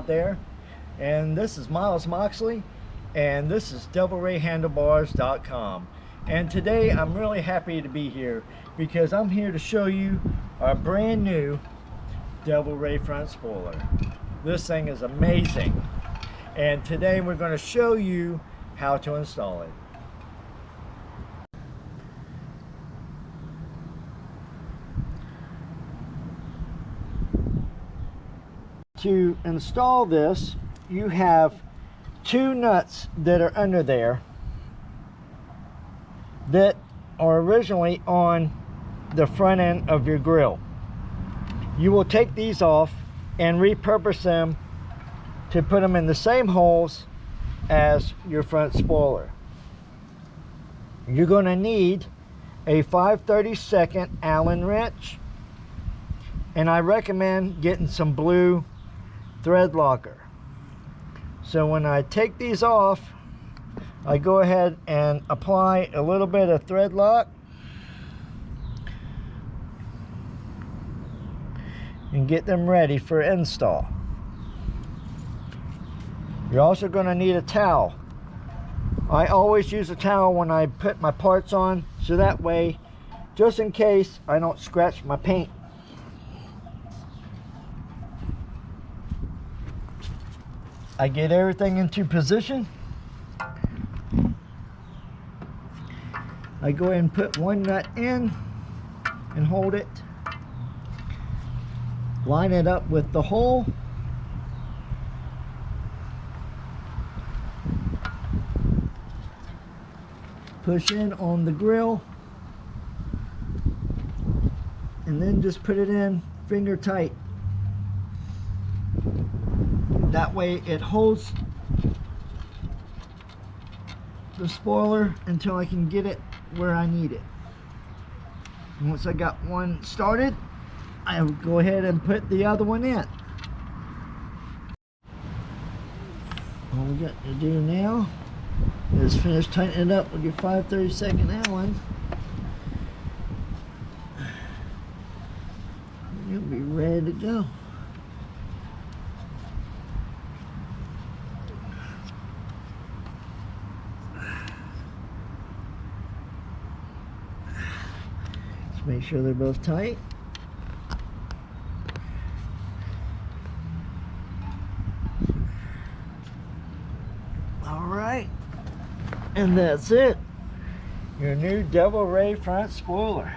there. And this is Miles Moxley, and this is DevilRayHandlebars.com. And today I'm really happy to be here because I'm here to show you our brand new Devil Ray front spoiler. This thing is amazing, and today we're going to show you how to install it. To install this, you have two nuts that are under there that are originally on the front end of your grill. You will take these off and repurpose them to put them in the same holes as your front spoiler. You're going to need a 5/32 Allen wrench, and I recommend getting some blue thread locker. So when I take these off, I go ahead and apply a little bit of thread lock and get them ready for install. You're also going to need a towel. I always use a towel when I put my parts on, so that way, just in case, I don't scratch my paint. I get everything into position. I go ahead and put one nut in and hold it. Line it up with the hole. Push in on the grill. And then just put it in finger tight. That way it holds the spoiler until I can get it where I need it. And once I got one started, I will go ahead and put the other one in. All we got to do now is finish tightening it up with your 5/32 Allen. You'll be ready to go. Make sure they're both tight. All right, and that's it. Your new Devil Ray front spoiler.